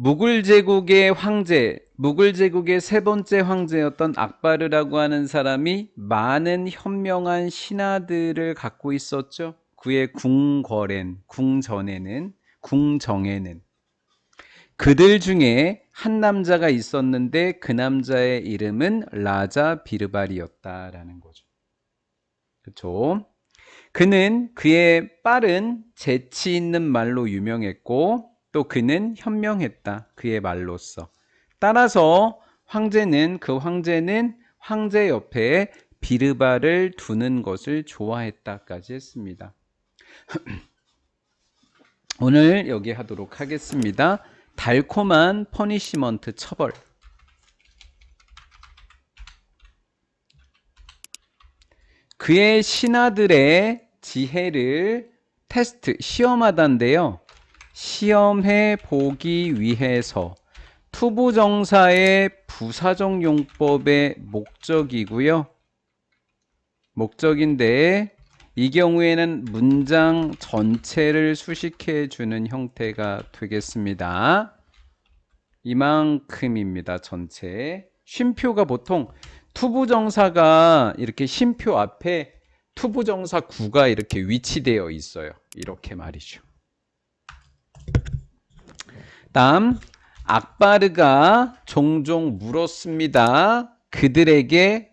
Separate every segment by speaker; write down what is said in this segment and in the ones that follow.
Speaker 1: 무굴 제국의 황제, 무굴 제국의 세 번째 황제였던 악바르라고 하는 사람이 많은 현명한 신하들을 갖고 있었죠. 그의 궁정에는 그들 중에 한 남자가 있었는데 그 남자의 이름은 라자 비르발이었다라는 거죠. 그렇죠? 그는 그의 빠른 재치 있는 말로 유명했고 또 그는 현명했다. 그의 말로써. 따라서 그 황제는 황제 옆에 비르바를 두는 것을 좋아했다까지 했습니다. 오늘 여기 하도록 하겠습니다. 달콤한 퍼니시먼트 처벌. 그의 신하들의 지혜를 시험하던데요. 시험해 보기 위해서 투부정사의 부사적 용법의 목적인데 이 경우에는 문장 전체를 수식해 주는 형태가 되겠습니다. 이만큼입니다. 전체. 쉼표가 보통 투부정사가 이렇게 쉼표 앞에 투부정사 구가 이렇게 위치되어 있어요. 이렇게 말이죠. 다음 악바르가 종종 물었습니다. 그들에게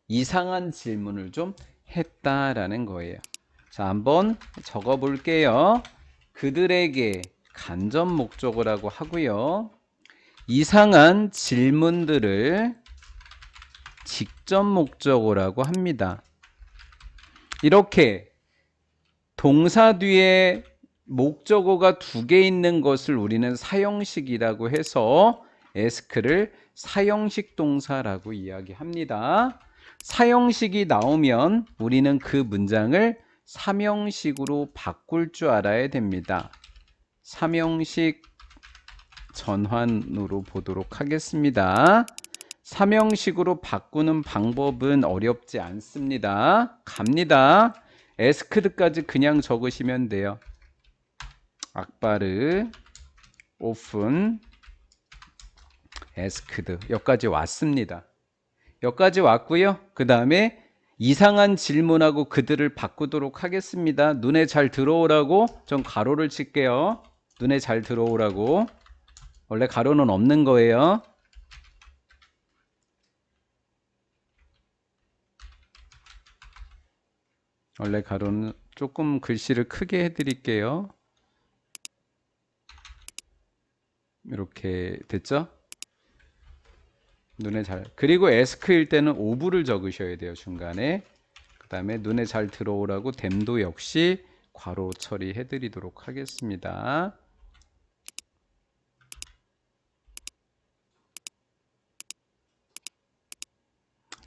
Speaker 1: 이상한 질문을 좀 했다라는 거예요. 자, 한번 적어 볼게요. 그들에게 간접 목적어라고 하고요. 이상한 질문들을 직접 목적어라고 합니다. 이렇게 동사 뒤에 목적어가 두 개 있는 것을 우리는 사형식이라고 해서 ask를 사형식 동사라고 이야기합니다. 사형식이 나오면 우리는 그 문장을 삼형식으로 바꿀 줄 알아야 됩니다. 삼형식 전환으로 보도록 하겠습니다. 삼형식으로 바꾸는 방법은 어렵지 않습니다. 갑니다. 에스크드까지 그냥 적으시면 돼요. 악바르, 오픈, 에스크드. 여기까지 왔습니다. 여기까지 왔고요. 그 다음에 이상한 질문하고 그들을 바꾸도록 하겠습니다. 눈에 잘 들어오라고 좀 가로를 칠게요. 눈에 잘 들어오라고. 원래 가로는 없는 거예요. 원래 가로는 조금 글씨를 크게 해드릴게요. 이렇게 됐죠? 눈에 잘. 그리고 에스크일 때는 오브를 적으셔야 돼요. 중간에. 그 다음에 눈에 잘 들어오라고 댐도 역시 괄호 처리해 드리도록 하겠습니다.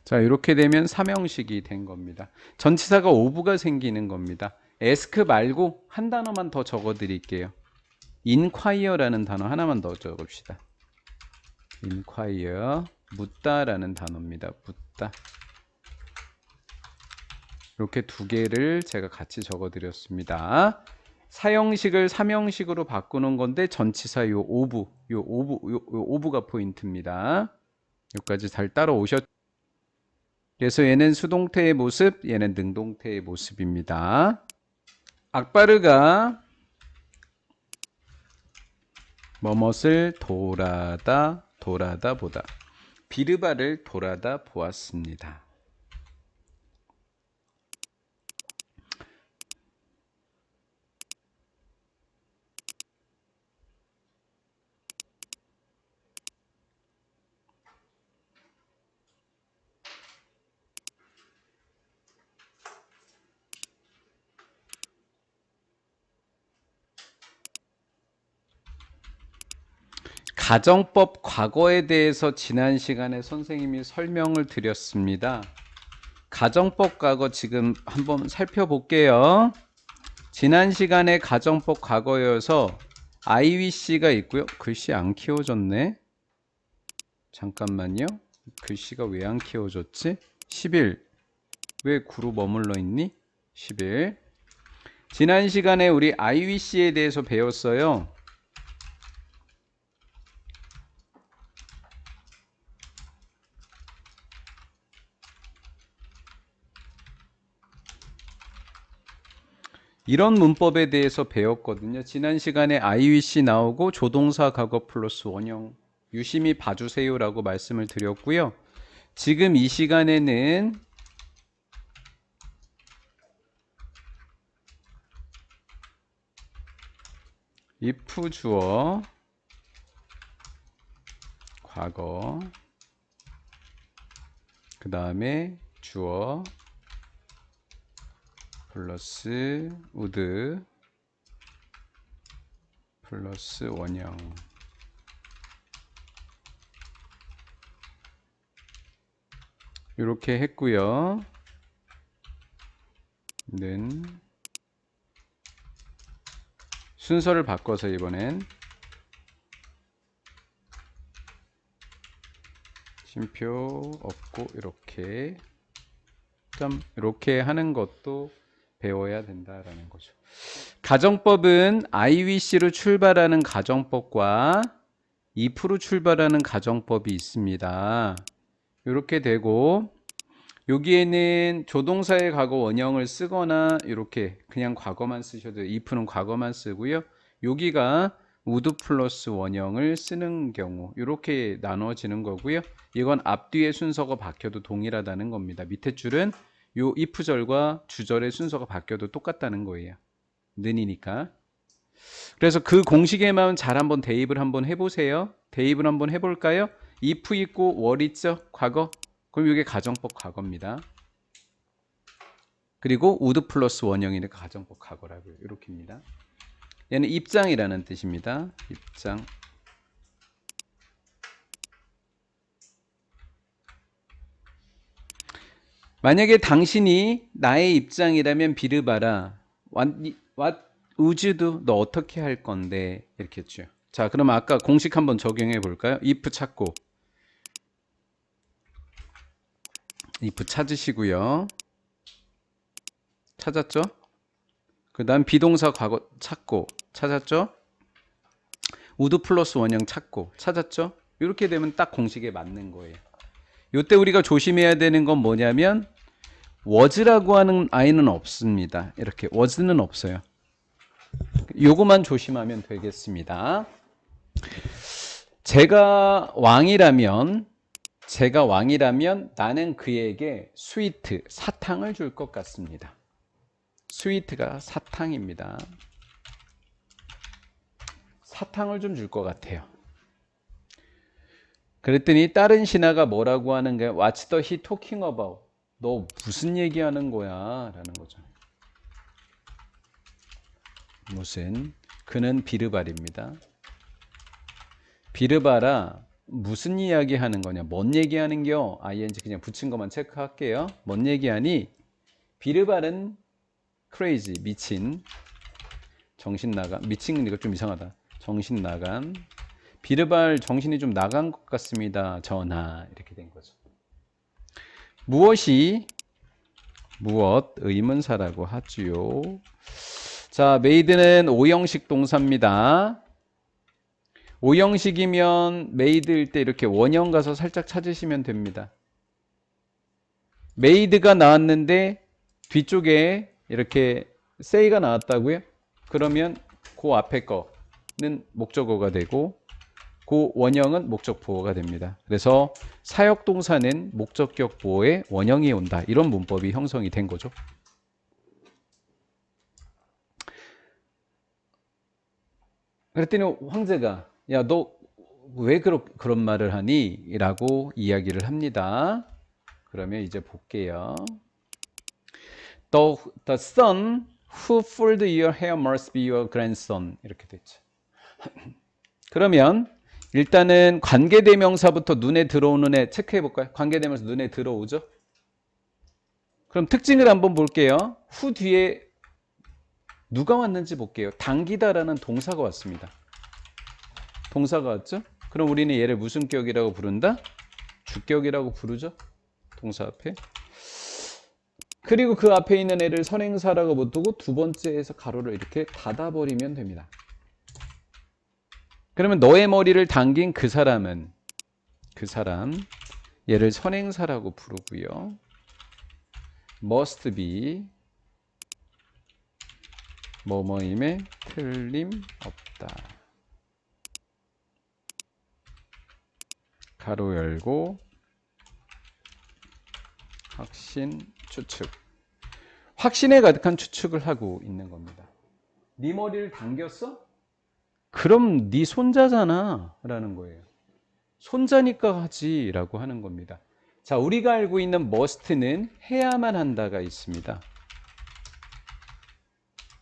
Speaker 1: 자, 이렇게 되면 삼형식이 된 겁니다. 전치사가 오브가 생기는 겁니다. 에스크 말고 한 단어만 더 적어 드릴게요. inquire라는 단어 하나만 더 적읍시다. inquire, 묻다라는 단어입니다. 묻다. 이렇게 두 개를 제가 같이 적어 드렸습니다. 사형식을 삼형식으로 바꾸는 건데 전치사 요 오브가 포인트입니다. 여기까지 잘 따라오셨죠? 그래서 얘는 수동태의 모습, 얘는 능동태의 모습입니다. 악바르가 뭐뭇을 돌아다 보다. 비르바를 돌아다 보았습니다. 가정법 과거에 대해서 지난 시간에 선생님이 설명을 드렸습니다. 가정법 과거 지금 한번 살펴볼게요. 지난 시간에 가정법 과거여서 IWC가 있고요. 글씨 안 키워졌네. 잠깐만요. 글씨가 왜 안 키워졌지? 10일. 왜 9로 머물러 있니? 10일. 지난 시간에 우리 IWC에 대해서 배웠어요. 이런 문법에 대해서 배웠거든요. 지난 시간에 I wish 나오고 조동사 과거 플러스 원형 유심히 봐주세요라고 말씀을 드렸고요. 지금 이 시간에는 if 주어 과거 그 다음에 주어 플러스 would 플러스 원형 이렇게 했고요. 는 순서를 바꿔서 이번엔 쉼표 없고 이렇게 이렇게 하는 것도 배워야 된다라는 거죠. 가정법은 I wish로 출발하는 가정법과 if로 출발하는 가정법이 있습니다. 이렇게 되고 여기에는 조동사의 과거 원형을 쓰거나 이렇게 그냥 과거만 쓰셔도 if는 과거만 쓰고요. 여기가 would 플러스 원형을 쓰는 경우 이렇게 나눠지는 거고요. 이건 앞뒤의 순서가 바뀌어도 동일하다는 겁니다. 밑에 줄은 요 if절과 주절의 순서가 바뀌어도 똑같다는 거예요. 는이니까. 그래서 그 공식에만 잘 한번 대입을 한번 해보세요. 대입을 한번 해볼까요? if 있고 were 있죠? 과거. 그럼 이게 가정법 과거입니다. 그리고 would 플러스 원형이니까 가정법 과거라고요. 이렇게입니다. 얘는 입장이라는 뜻입니다. 입장. 만약에 당신이 나의 입장이라면 비르바라. what would you do? 너 어떻게 할 건데? 이렇게 했죠. 자, 그럼 아까 공식 한번 적용해 볼까요? if 찾고 if 찾으시고요. 찾았죠? 그 다음 비동사 과거 찾고 찾았죠? would 플러스 원형 찾고 찾았죠? 이렇게 되면 딱 공식에 맞는 거예요. 이때 우리가 조심해야 되는 건 뭐냐면 was라고 하는 아이는 없습니다. 이렇게 was는 없어요. 요거만 조심하면 되겠습니다. 제가 왕이라면 나는 그에게 스위트, 사탕을 줄 것 같습니다. 스위트가 사탕입니다. 사탕을 좀 줄 것 같아요. 그랬더니 다른 신하가 뭐라고 하는 거야? What's the he talking about? 너 무슨 얘기하는 거야? 라는 거죠. 무슨? 그는 비르발입니다. 비르바라 무슨 이야기 하는 거냐? 뭔 얘기하는 겨? ing 그냥 붙인 것만 체크할게요. 뭔 얘기하니? 비르발은 crazy, 미친, 정신 나간, 미친 이거 좀 이상하다. 정신 나간, 비르발 정신이 좀 나간 것 같습니다. 전하. 이렇게 된 거죠. 무엇이 무엇 의문사라고 하지요. 자, made는 5형식 동사입니다. 5형식이면 made일 때 이렇게 원형 가서 살짝 찾으시면 됩니다. made가 나왔는데 뒤쪽에 이렇게 say가 나왔다고요? 그러면 그 앞에 거는 목적어가 되고 그 원형은 목적 보어가 됩니다. 그래서 사역 동사는 목적격 보어에 원형이 온다. 이런 문법이 형성이 된 거죠. 그랬더니 황제가 야, 너 왜 그런 말을 하니? 라고 이야기를 합니다. 그러면 이제 볼게요. The son who pulled your hair must be your grandson. 이렇게 됐죠. 그러면 일단은 관계대명사부터 눈에 들어오는 애 체크해 볼까요? 관계대명사 눈에 들어오죠? 그럼 특징을 한번 볼게요. 후 뒤에 누가 왔는지 볼게요. 당기다라는 동사가 왔습니다. 동사가 왔죠? 그럼 우리는 얘를 무슨 격이라고 부른다? 주격이라고 부르죠? 동사 앞에. 그리고 그 앞에 있는 애를 선행사라고 못 두고 두 번째에서 가로를 이렇게 닫아버리면 됩니다. 그러면 너의 머리를 당긴 그 사람 얘를 선행사라고 부르고요. must be 뭐뭐임에 틀림없다. 가로 열고 확신 추측. 확신에 가득한 추측을 하고 있는 겁니다. 네 머리를 당겼어? 그럼 네 손자잖아 라는 거예요. 손자니까 하지 라고 하는 겁니다. 자, 우리가 알고 있는 must는 해야만 한다가 있습니다.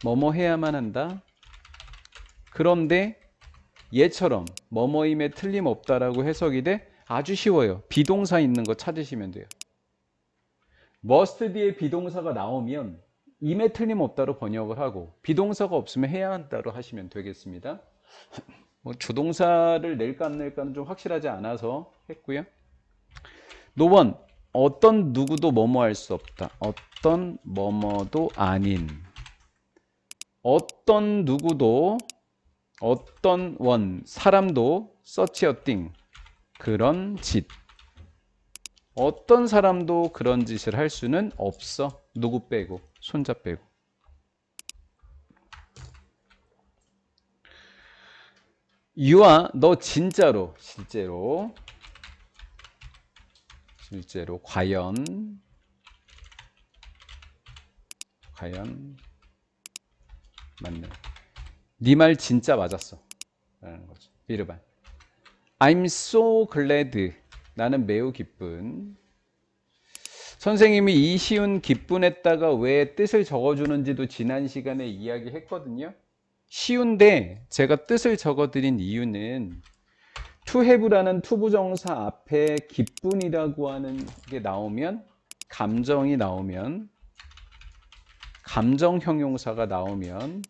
Speaker 1: 뭐뭐 해야만 한다. 그런데 얘처럼 뭐뭐임에 틀림없다라고 해석이 돼? 아주 쉬워요. 비동사 있는 거 찾으시면 돼요. must 뒤에 비동사가 나오면 임에 틀림없다로 번역을 하고 비동사가 없으면 해야 한다로 하시면 되겠습니다. 뭐 주동사를 낼까 안 낼까는 좀 확실하지 않아서 했고요. 노원, 어떤 누구도 뭐뭐 할 수 없다. 어떤 뭐뭐도 아닌. 어떤 누구도 어떤 원, 사람도 such a thing. 그런 짓. 어떤 사람도 그런 짓을 할 수는 없어. 누구 빼고, 손자 빼고. 유아, 너 진짜로, 실제로, 과연 맞네. 네 말 진짜 맞았어. 라는 거죠. 비르반. I'm so glad. 나는 매우 기쁜. 선생님이 이시운 기쁜했다가 왜 뜻을 적어주는지도 지난 시간에 이야기했거든요. 쉬운데 제가 뜻을 적어드린 이유는 to have라는 투부정사 앞에 기쁜이라고 하는 게 나오면, 감정이 나오면, 감정 형용사가 나오면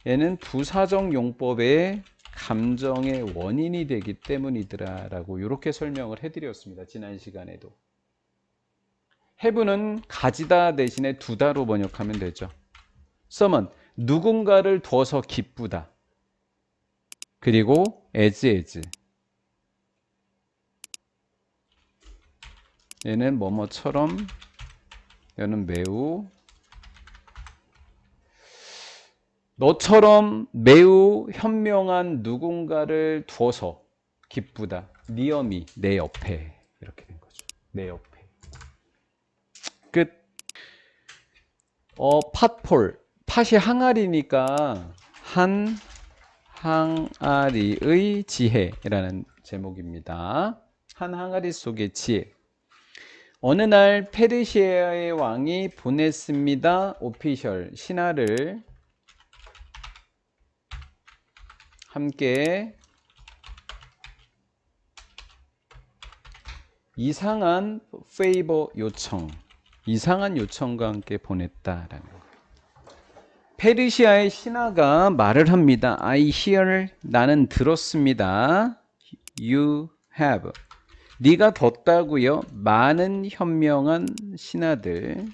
Speaker 1: 얘는 부사적 용법의 감정의 원인이 되기 때문이더라 라고 이렇게 설명을 해드렸습니다. 지난 시간에도. have는 가지다 대신에 두다로 번역하면 되죠. some은 누군가를 둬서 기쁘다. 그리고 as 얘는 뭐뭐처럼, 얘는 매우, 너처럼 매우 현명한 누군가를 두어서 기쁘다. near me, 내 옆에. 이렇게 된 거죠. 내 옆에. 끝. 팥폴. 팥이 항아리니까 한 항아리의 지혜라는 제목입니다. 한 항아리 속의 지혜. 어느 날 페르시아의 왕이 보냈습니다. 오피셜 신하를 함께 이상한 페이버 요청, 이상한 요청과 함께 보냈다라는 거예요. 페르시아의 신하가 말을 합니다. I hear, 나는 들었습니다. You have, 네가 뒀다고요. 많은 현명한 신하들.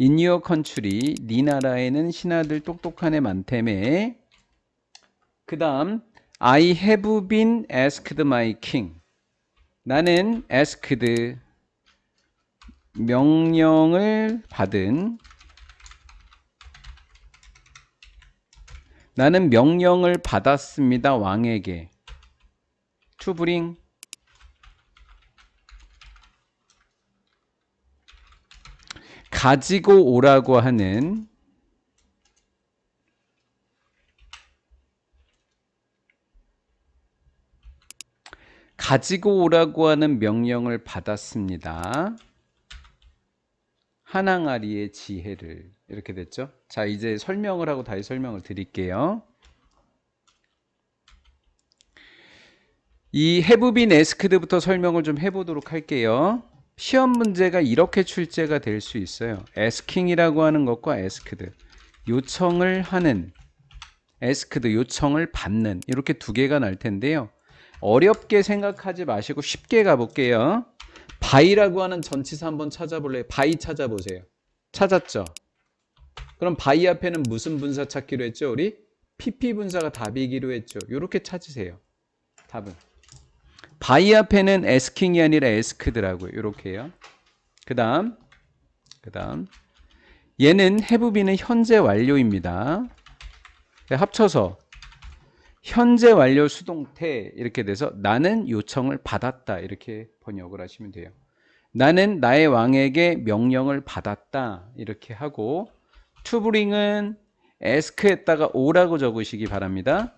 Speaker 1: In your country, 네 나라에는 신하들 똑똑한 애 많다며. 그 다음 I have been asked my king. 나는 asked, 명령을 받은, 나는 명령을 받았습니다. 왕에게. to bring, 가지고 오라고 하는, 가지고 오라고 하는 명령을 받았습니다. 한 항아리의 지혜를. 이렇게 됐죠. 자, 이제 설명을 하고 다시 설명을 드릴게요. 이 have been asked부터 설명을 좀 해보도록 할게요. 시험 문제가 이렇게 출제가 될 수 있어요. asking이라고 하는 것과 asked, 요청을 하는, asked, 요청을 받는, 이렇게 두 개가 날 텐데요. 어렵게 생각하지 마시고 쉽게 가볼게요. by라고 하는 전치사 한번 찾아볼래요? by 찾아보세요. 찾았죠? 그럼 by 앞에는 무슨 분사 찾기로 했죠? 우리 pp 분사가 답이기로 했죠. 이렇게 찾으세요. 답은 by 앞에는 asking이 아니라 asked라고요. 이렇게 해요. 그 다음 얘는 have been은 현재 완료입니다. 합쳐서 현재 완료 수동태 이렇게 돼서 나는 요청을 받았다 이렇게 번역을 하시면 돼요. 나는 나의 왕에게 명령을 받았다 이렇게 하고 to bring은 ask에다가 o라고 적으시기 바랍니다.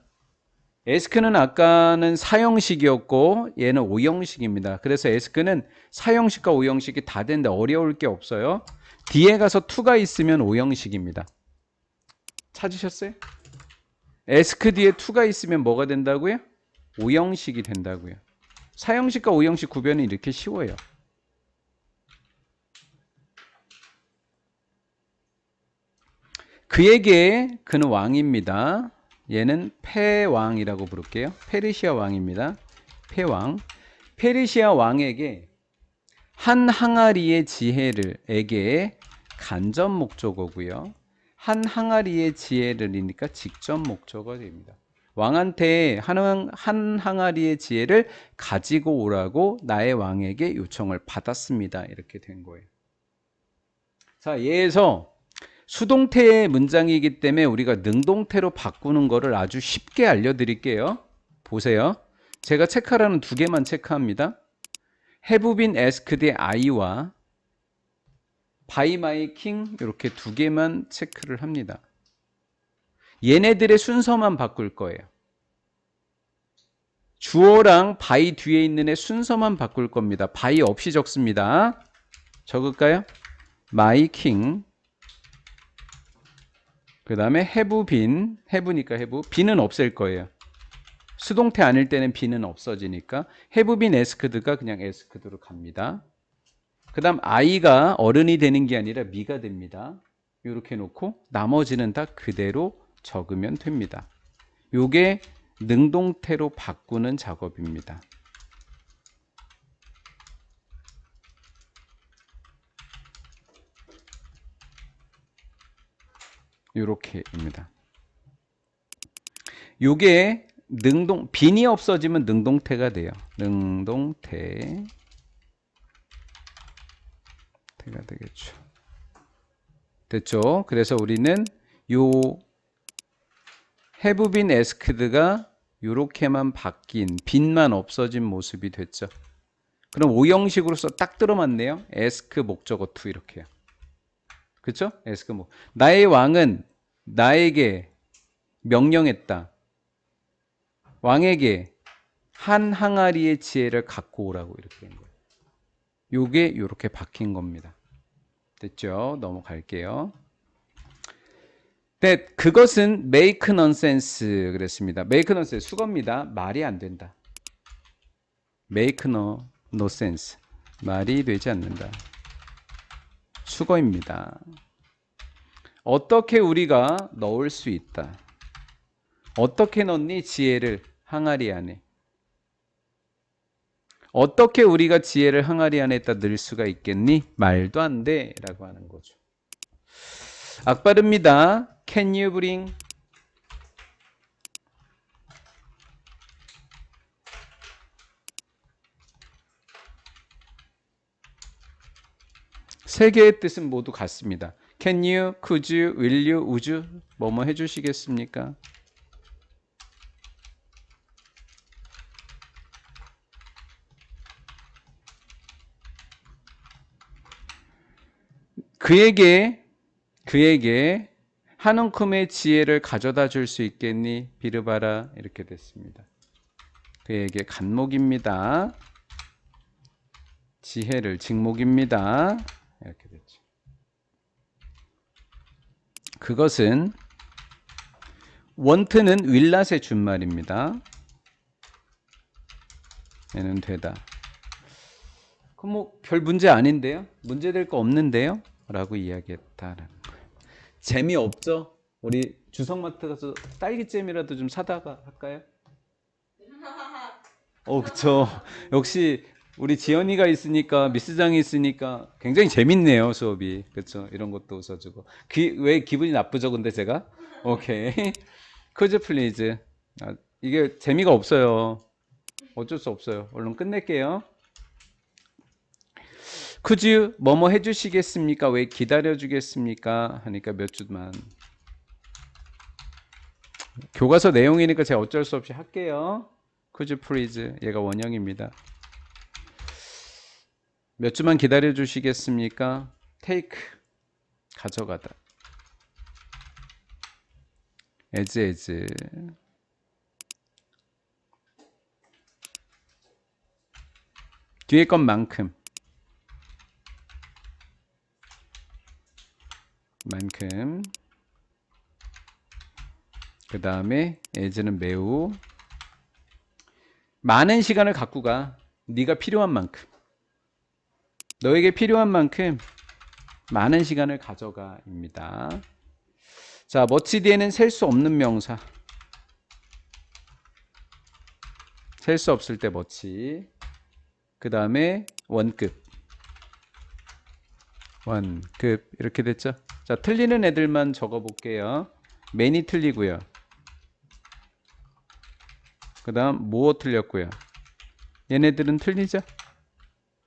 Speaker 1: ask는 아까는 사형식이었고 얘는 오형식입니다. 그래서 ask는 사형식과 오형식이 다 되는데 어려울 게 없어요. 뒤에 가서 to가 있으면 오형식입니다. 찾으셨어요? ask 뒤에 to가 있으면 뭐가 된다고요? 오형식이 된다고요. 사형식과 오형식 구별은 이렇게 쉬워요. 그에게 그는 왕입니다. 얘는 패왕이라고 부를게요. 페르시아 왕입니다. 패왕. 페르시아 왕에게 한 항아리의 지혜를 에게 간접 목적어고요. 한 항아리의 지혜를이니까 직접 목적어가 됩니다. 왕한테 한 항아리의 지혜를 가지고 오라고 나의 왕에게 요청을 받았습니다. 이렇게 된 거예요. 자, 얘에서 수동태의 문장이기 때문에 우리가 능동태로 바꾸는 거를 아주 쉽게 알려드릴게요. 보세요. 제가 체크하라는 두 개만 체크합니다. have been asked의 I와 by my king 이렇게 두 개만 체크를 합니다. 얘네들의 순서만 바꿀 거예요. 주어랑 by 뒤에 있는 애 순서만 바꿀 겁니다. by 없이 적습니다. 적을까요? my king 그 다음에 have been, have니까 have, be는 없앨 거예요. 수동태 아닐 때는 be는 없어지니까 have been asked가 그냥 asked로 갑니다. 그 다음 I가 어른이 되는 게 아니라 me가 됩니다. 이렇게 놓고 나머지는 다 그대로 적으면 됩니다. 요게 능동태로 바꾸는 작업입니다. 요렇게입니다. 요게 빈이 없어지면 능동태가 돼요. 능동태 태가 되겠죠. 됐죠? 그래서 우리는 요 have been asked가 요렇게만 바뀐 빈만 없어진 모습이 됐죠. 그럼 오형식으로서 딱 들어맞네요. ask 목적어 to 이렇게요. 그렇죠? ask 뭐 나의 왕은 나에게 명령했다. 왕에게 한 항아리의 지혜를 갖고 오라고 이렇게 된 거예요. 요게 요렇게 박힌 겁니다. 됐죠? 넘어갈게요. 네, 그것은 make nonsense 그랬습니다. make nonsense 수거입니다. 말이 안 된다. make no sense 말이 되지 않는다. 수거입니다. 어떻게 우리가 넣을 수 있다. 어떻게 넣니? 지혜를 항아리 안에. 어떻게 우리가 지혜를 항아리 안에다 넣을 수가 있겠니? 말도 안 돼 라고 하는 거죠. 악바릅니다. Can you bring? 세 개의 뜻은 모두 같습니다. Can you, could you, will you, would you 뭐뭐 해주시겠습니까? 그에게 한 움큼의 지혜를 가져다 줄 수 있겠니? 비르바라 이렇게 됐습니다. 그에게 간목입니다. 지혜를 직목입니다. 이렇게 됐죠. 그것은 want는 willnot의 준말입니다. 얘는 되다. 그럼 뭐 별 문제 아닌데요? 문제될 거 없는데요? 라고 이야기했다라는 거예요. 재미없죠? 우리 주성마트 가서 딸기잼이라도 좀 사다가 할까요? 그쵸. 역시 우리 지연이가 있으니까 미스장이 있으니까 굉장히 재밌네요 수업이. 그렇죠. 이런 것도 웃어주고. 왜 기분이 나쁘죠 근데 제가? 오케이. 퀴즈 플리즈. 이게 재미가 없어요. 어쩔 수 없어요. 얼른 끝낼게요. Could you 뭐뭐 해주시겠습니까? 왜 기다려주겠습니까? 하니까 몇 주만. 교과서 내용이니까 제가 어쩔 수 없이 할게요. Could you please? 얘가 원형입니다. 몇 주만 기다려 주시겠습니까? Take 가져가다. as 뒤에 것만큼 그 다음에 as는 매우 많은 시간을 갖고 가. 네가 필요한 만큼 너에게 필요한 만큼 많은 시간을 가져가 입니다. 자, much 뒤에는 셀 수 없는 명사. 셀 수 없을 때 much. 그 다음에 원급 이렇게 됐죠. 자, 틀리는 애들만 적어 볼게요. many 틀리고요. 그 다음 more 틀렸고요. 얘네들은 틀리죠.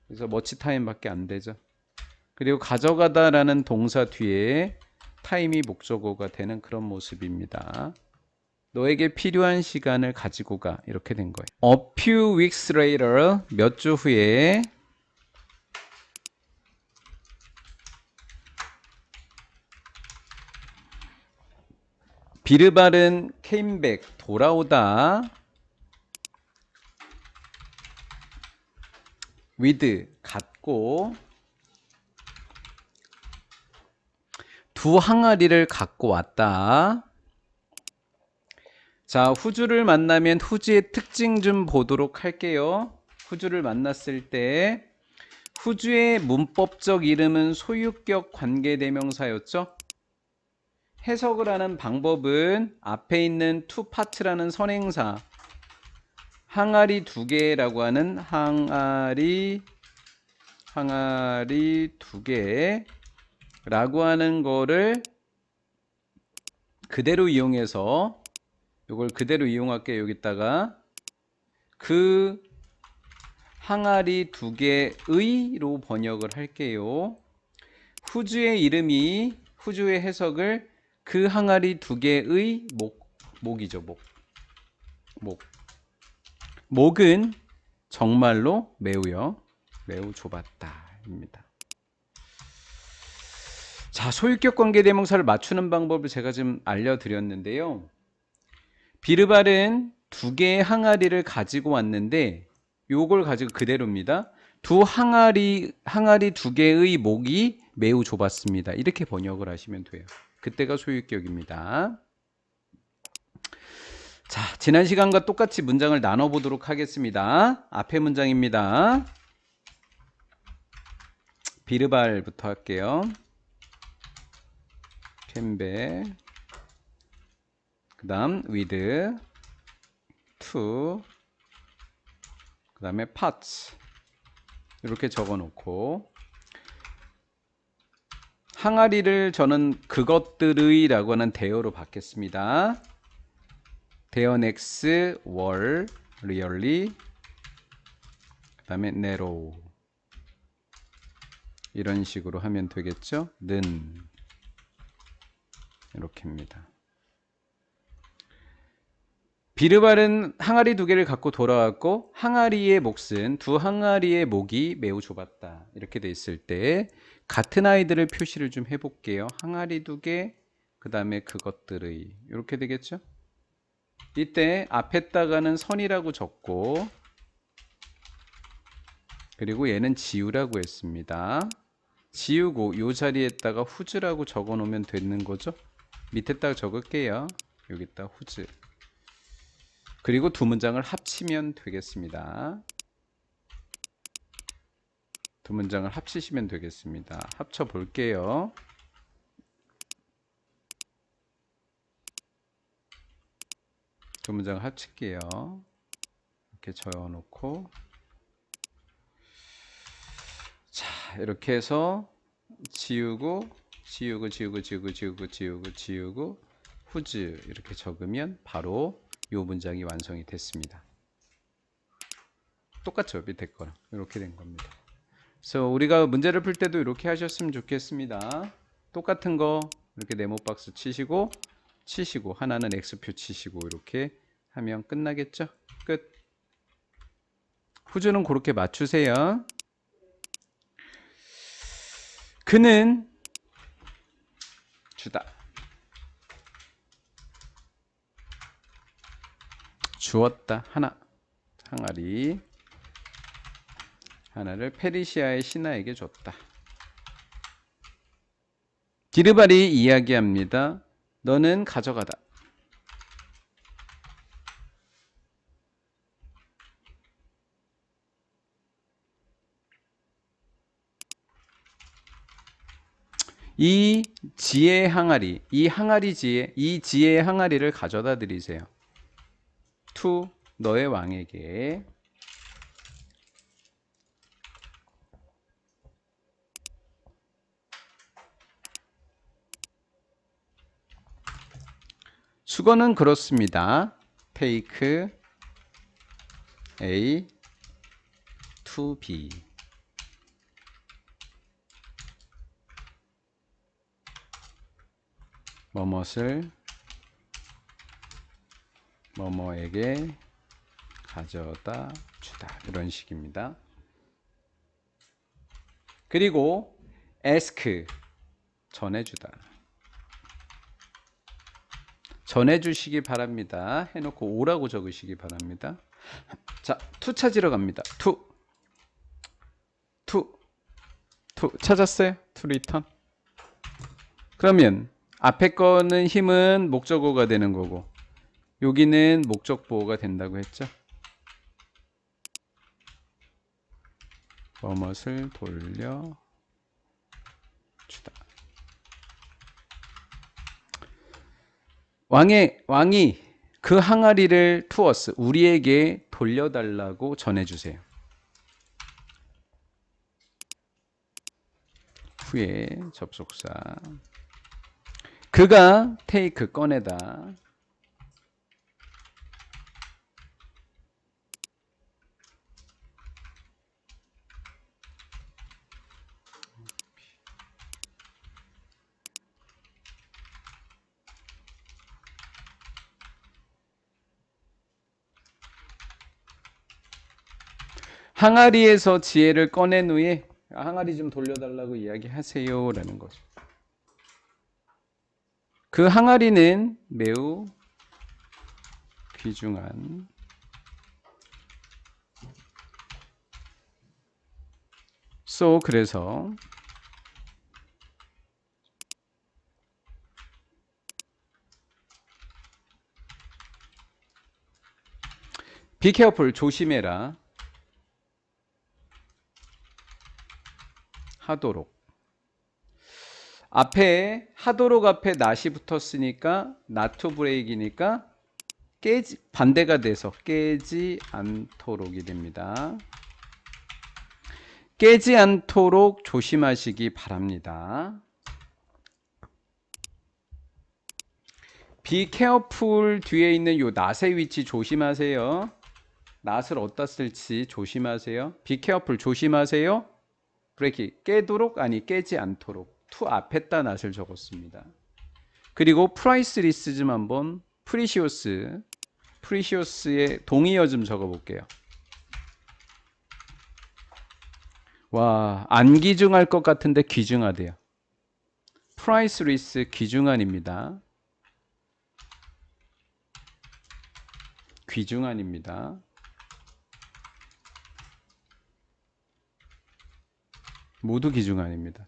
Speaker 1: 그래서 much time 밖에 안 되죠. 그리고 가져가다 라는 동사 뒤에 time이 목적어가 되는 그런 모습입니다. 너에게 필요한 시간을 가지고 가. 이렇게 된 거예요. A few weeks later, 몇 주 후에 비르발은 came back, 돌아오다. with, 갖고. 두 항아리를 갖고 왔다. 자, 후주를 만나면 후주의 특징 좀 보도록 할게요. 후주를 만났을 때 후주의 문법적 이름은 소유격 관계대명사였죠. 해석을 하는 방법은 앞에 있는 to part라는 선행사 항아리 두 개라고 하는 항아리 두 개라고 하는 거를 그대로 이용해서 이걸 그대로 이용할게요. 여기다가 그 항아리 두 개의로 번역을 할게요. 후주의 이름이 후주의 해석을 그 항아리 두 개의 목이죠. 목은 정말로 매우요. 매우 좁았다입니다. 자, 소유격 관계대명사를 맞추는 방법을 제가 좀 알려드렸는데요. 비르발은 두 개의 항아리를 가지고 왔는데 요걸 가지고 그대로입니다. 두 항아리 두 개의 목이 매우 좁았습니다. 이렇게 번역을 하시면 돼요. 그때가 소유격입니다. 자, 지난 시간과 똑같이 문장을 나눠보도록 하겠습니다. 앞에 문장입니다. 비르발부터 할게요. 캠베 그 다음 with to 그 다음에 parts 이렇게 적어 놓고 항아리를 저는 그것들의 라고 하는 대어로 받겠습니다. 대어 next, were, really 그 다음에 narrow 이런 식으로 하면 되겠죠. 는 이렇게입니다. 비르발은 항아리 두 개를 갖고 돌아왔고 항아리의 몫은 두 항아리의 목이 매우 좁았다. 이렇게 돼 있을 때 같은 아이들을 표시를 좀 해볼게요. 항아리 두 개, 그 다음에 그것들의 이렇게 되겠죠. 이때 앞에다가는 선이라고 적고 그리고 얘는 지우라고 했습니다. 지우고 이 자리에다가 후즈라고 적어 놓으면 되는 거죠. 밑에다가 적을게요. 여기다 후즈. 그리고 두 문장을 합치면 되겠습니다. 두 문장을 합치시면 되겠습니다. 합쳐 볼게요. 두 문장을 합칠게요. 이렇게 적어 놓고 자, 이렇게 해서 지우고 후즈 이렇게 적으면 바로 이 문장이 완성이 됐습니다. 똑같죠? 밑에 거랑 이렇게 된 겁니다. 그래서 우리가 문제를 풀 때도 이렇게 하셨으면 좋겠습니다. 똑같은 거 이렇게 네모 박스 치시고 하나는 X표 치시고 이렇게 하면 끝나겠죠? 끝. 후주는 그렇게 맞추세요. 그는 주다. 주었다. 하나. 항아리. 하나를 페르시아의 신하에게 줬다. 디르발이 이야기합니다. 너는 가져가다. 이 지혜의 항아리, 이 지혜의 항아리를 가져다 드리세요. 투 너의 왕에게. 수거는 그렇습니다. take A to B. 뭐뭇을 뭐뭐에게 가져다 주다. 이런 식입니다. 그리고 ask 전해주다. 전해주시기 바랍니다. 해놓고 오라고 적으시기 바랍니다. 자, 투 찾으러 갑니다. 투 찾았어요? 투 리턴. 그러면 앞에 거는 힘은 목적어가 되는 거고 여기는 목적 보호가 된다고 했죠. 뭐뭇을 돌려 주다. 왕이 그 항아리를 투어스 우리에게 돌려달라고 전해주세요. 후에 접속사. 그가 테이크 꺼내다. 항아리에서 지혜를 꺼낸 후에 항아리 좀 돌려달라고 이야기하세요 라는 거죠. 그 항아리는 매우 귀중한 그래서 be careful 조심해라 하도록. 앞에 하도록 앞에 not이 붙었으니까 not to break이니까 반대가 돼서 깨지 않도록이 됩니다. 깨지 않도록 조심하시기 바랍니다. be careful 뒤에 있는 요 not의 위치 조심하세요. not을 어디다 쓸지 조심하세요. be careful 조심하세요. 브레이크 깨도록 아니 깨지 않도록 to 앞에다 not을 적었습니다. 그리고 priceless 좀 한번 precious의 동의어 좀 적어볼게요. 와, 안 귀중할 것 같은데 귀중하대요. priceless 귀중한입니다. 귀중한입니다. 모두 귀중한입니다.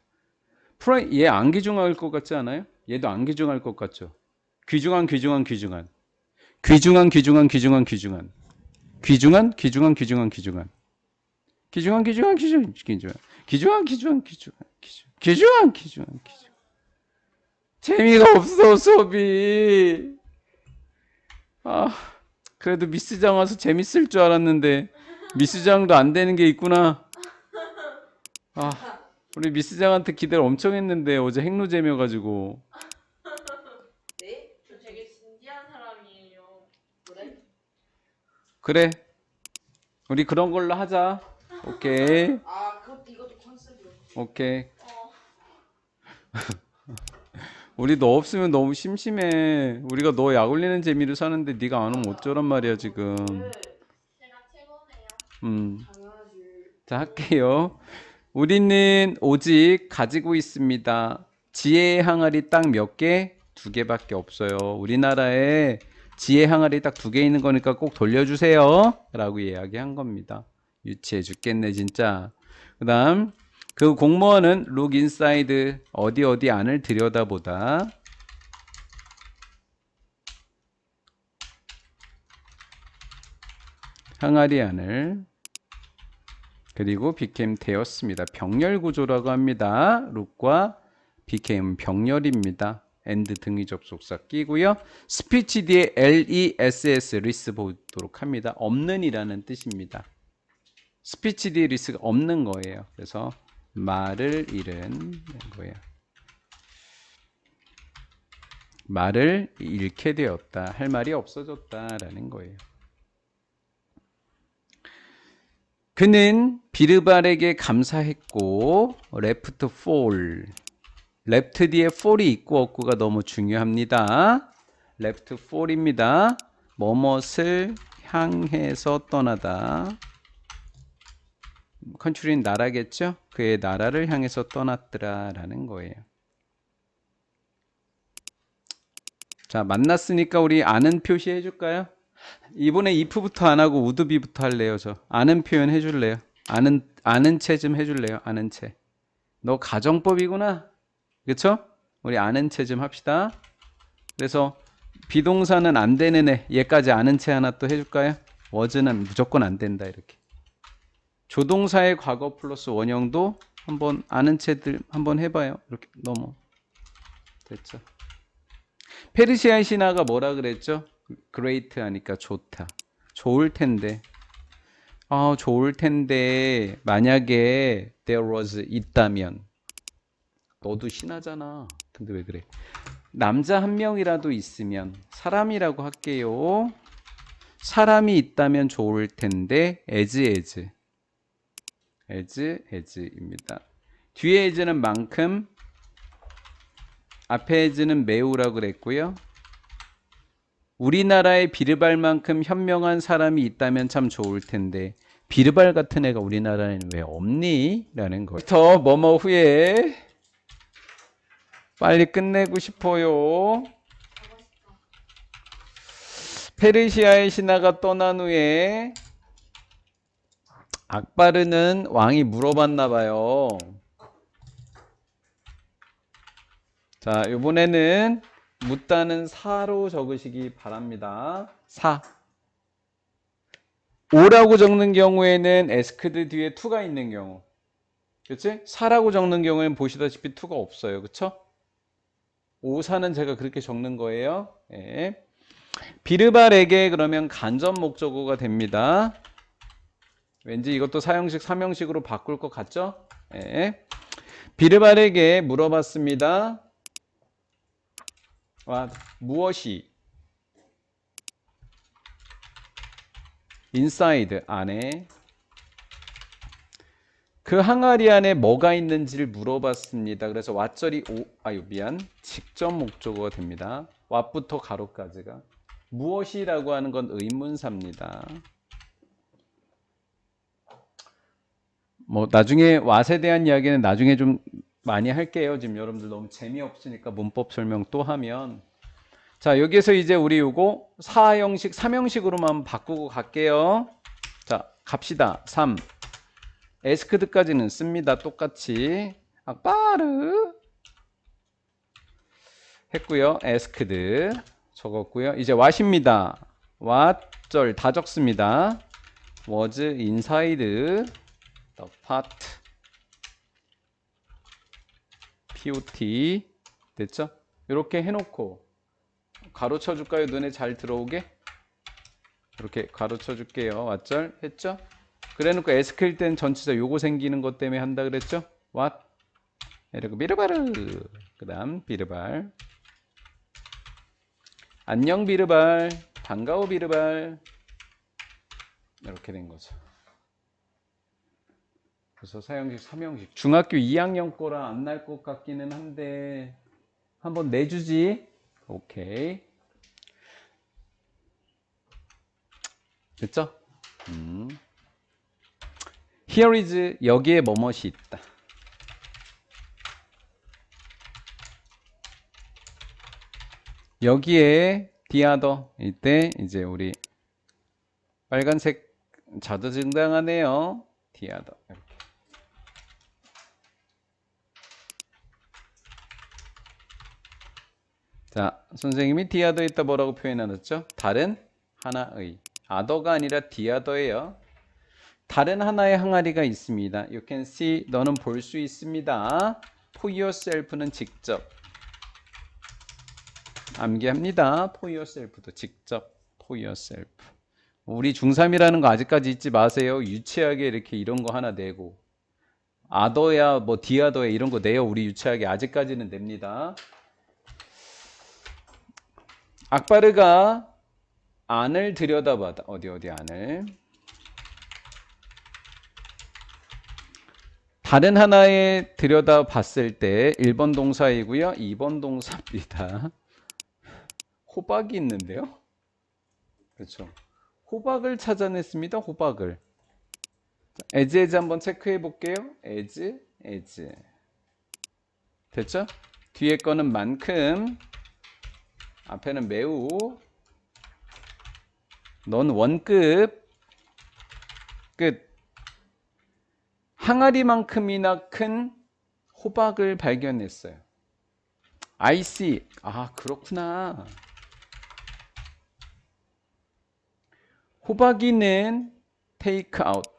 Speaker 1: 얘 안 귀중할 것 같지 않아요? 얘도 안 귀중할 것 같죠? 귀중한 귀중한 귀중한 귀중한 귀중한 귀중한 귀중한 귀중한 귀중한 귀중한 귀중한 귀중한 귀중한 귀중한 귀중한 귀중한 귀중한 귀중한 귀중한 재미가 없어 수업이. 아 그래도 미스장 와서 재밌을 줄 알았는데 미스장도 안 되는 게 있구나. 아 우리 미스장한테 기대를 엄청 했는데 어제 핵노잼이어가지고.
Speaker 2: 네? 저 되게 진지한 사람이에요.
Speaker 1: 그래 우리 그런 걸로 하자. 오케이.
Speaker 2: 아, 그것도 이것도
Speaker 1: 오케이.
Speaker 2: 어,
Speaker 1: 우리 너 없으면 너무 심심해. 우리가 너 약 올리는 재미로 사는데 네가 안 오면 어쩌란 말이야 지금.
Speaker 2: 제가 최고네요.
Speaker 1: 음.
Speaker 2: 당연하지.
Speaker 1: 자, 할게요. 우리는 오직 가지고 있습니다. 지혜의 항아리 딱 몇 개? 2개밖에 없어요. 우리나라에 지혜 항아리 딱 2개 있는 거니까 꼭 돌려주세요. 라고 이야기한 겁니다. 유치해 죽겠네, 진짜. 그 다음, 그 공무원은 look inside, 어디 어디 안을 들여다보다. 항아리 안을. 그리고 became 되었습니다. 병렬 구조라고 합니다. look과 became 병렬입니다. and 등위 접속사 끼고요. 스피치 뒤에 less 리스 보도록 합니다. 없는이라는 뜻입니다. 스피치 뒤에 리스가 없는 거예요. 그래서 말을 잃은 거예요. 말을 잃게 되었다. 할 말이 없어졌다라는 거예요. 그는 비르발에게 감사했고 left fall left 뒤에 fall이 있고 없고가 너무 중요합니다. left fall입니다. 뭐뭇을 향해서 떠나다. 컨트리는 나라겠죠? 그의 나라를 향해서 떠났더라 라는 거예요. 자, 만났으니까 우리 아는 표시 해줄까요? 이번에 if부터 안 하고 would be부터 할래요. 저 아는 표현 해줄래요? 아는 채 좀 해줄래요? 아는 채. 너 가정법이구나. 그쵸? 우리 아는 채 좀 합시다. 그래서 비동사는 안 되는 애 얘까지 아는 채 하나 또 해줄까요? was는 무조건 안 된다 이렇게. 조동사의 과거 플러스 원형도 한번 아는 채들 한번 해봐요. 이렇게 넘어. 됐죠? 페르시아의 신화가 뭐라 그랬죠? great 하니까 좋다. 좋을 텐데. 좋을 텐데 만약에 there was 있다면 너도 신하잖아. 근데 왜 그래? 남자 한 명이라도 있으면 사람이라고 할게요. 사람이 있다면 좋을 텐데 as입니다. 뒤에 as는 만큼 앞에 as는 매우라고 그랬고요. 우리나라에 비르발만큼 현명한 사람이 있다면 참 좋을 텐데 비르발 같은 애가 우리나라에는 왜 없니? 라는 거예요. 더 뭐뭐 후에 빨리 끝내고 싶어요. 페르시아의 신하가 떠난 후에 악바르는 왕이 물어봤나 봐요. 자, 이번에는 묻다는 사로 적으시기 바랍니다. 사. 오라고 적는 경우에는 asked 뒤에 to가 있는 경우. 그치? 사라고 적는 경우에는 보시다시피 to가 없어요. 그쵸? 오사는 제가 그렇게 적는 거예요. 예. 비르발에게 그러면 간접 목적어가 됩니다. 왠지 이것도 사형식, 삼형식으로 바꿀 것 같죠? 예. 비르발에게 물어봤습니다. 무엇이 inside 안에 그 항아리 안에 뭐가 있는지를 물어봤습니다. 그래서 왓절이 직접 목적어가 됩니다. 왓부터 가로까지가 무엇이라고 하는 건 의문사입니다. 뭐 나중에 왓에 대한 이야기는 나중에 좀 많이 할게요. 지금 여러분들 너무 재미없으니까 문법 설명 또 하면. 자, 여기서 이제 우리 요거 사형식, 삼형식으로만 바꾸고 갈게요. 자, 갑시다. 3. 에스크드까지는 씁니다. 똑같이. 악바르 했고요. 에스크드 적었고요. 이제 왓입니다. 왓절 다 적습니다. was inside the pot. pot 됐죠? 이렇게 해놓고 가로쳐 줄까요? 눈에 잘 들어오게 이렇게 가로쳐 줄게요. 왓절 했죠? 그래놓고 에스크일 땐 전치사 요거 생기는 것 때문에 한다 그랬죠? what 이러고 비르바르 그 다음 비르발 안녕 비르발 반가워 비르발 이렇게 된 거죠. 부사 사형식, 삼형식. 중학교 2학년 거라 안 날 것 같기는 한데 한번 내주지. 오케이. 됐죠? Here is 여기에 뭐뭇이 있다. 여기에 the other 이때 이제 우리 빨간색 자주 등장하네요. the other 이렇게. 자, 선생님이 the other 있다 뭐라고 표현하셨죠? 다른 하나의. other가 아니라 the other예요. 다른 하나의 항아리가 있습니다. You can see 너는 볼 수 있습니다. For yourself는 직접 암기합니다. For yourself도 직접 For yourself. 우리 중3이라는 거 아직까지 잊지 마세요. 유치하게 이렇게 이런 거 하나 내고 other야 뭐 the other야 이런 거 내요. 우리 유치하게 아직까지는 냅니다. 악바르가 안을 들여다봐다. 어디 안을. 다른 하나에 들여다봤을 때 1번 동사이고요. 2번 동사입니다. 호박이 있는데요. 그렇죠. 호박을 찾아냈습니다. 호박을. as 한번 체크해 볼게요. as. 됐죠? 뒤에 거는 만큼, 앞에는 매우, 넌 원급, 끝. 항아리만큼이나 큰 호박을 발견했어요. I see. 아, 그렇구나. 호박이는 take out.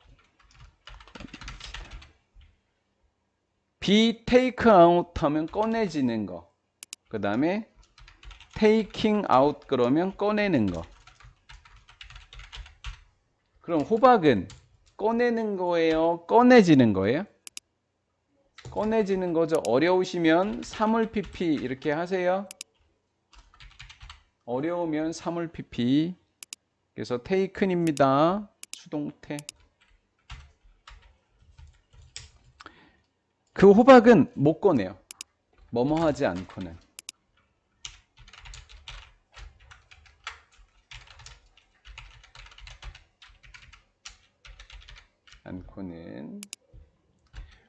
Speaker 1: be take out 하면 꺼내지는 거. 그 다음에 taking out 그러면 꺼내는 거. 그럼 호박은 꺼내는 거예요? 꺼내지는 거예요? 꺼내지는 거죠. 어려우시면 사물 PP 이렇게 하세요. 어려우면 사물 PP. 그래서 taken입니다. 수동태. 그 호박은 못 꺼내요. 뭐뭐 하지 않고는.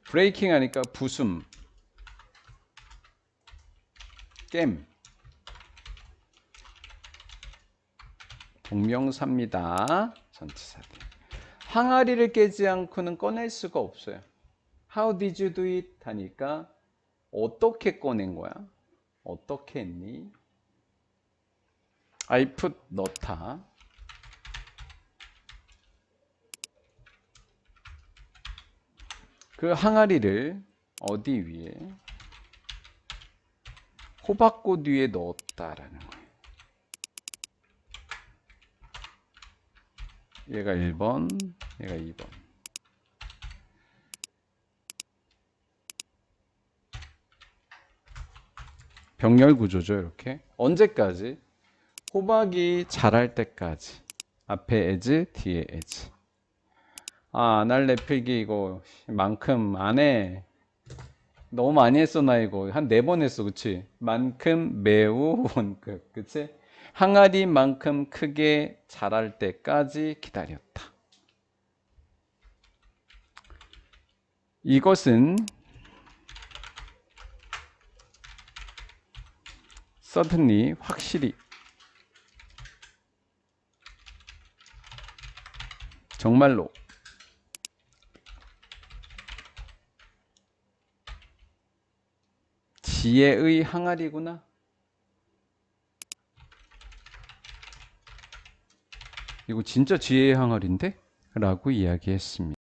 Speaker 1: 브레이킹 하니까 부숨, 깸, 동명사입니다. 전치사들. 항아리를 깨지 않고는 꺼낼 수가 없어요. How did you do it? 하니까 어떻게 꺼낸 거야? 어떻게 했니? I put 넣다. 그 항아리를 어디 위에? 호박꽃 위에 넣었다라는 거예요. 얘가 1번, 얘가 2번. 병렬 구조죠, 이렇게. 언제까지? 호박이 자랄 때까지. 앞에 as, 뒤에 as. 아, 날 내필기 이거 만큼 안 해. 너무 많이 했어, 나 이거. 한 4번 했어, 그치? 만큼 매우 원급, 그치? 항아리만큼 크게 자랄 때까지 기다렸다. 이것은 certainly, 확실히, 정말로 지혜의 항아리구나. 이거 진짜 지혜의 항아리인데? 라고 이야기했습니다.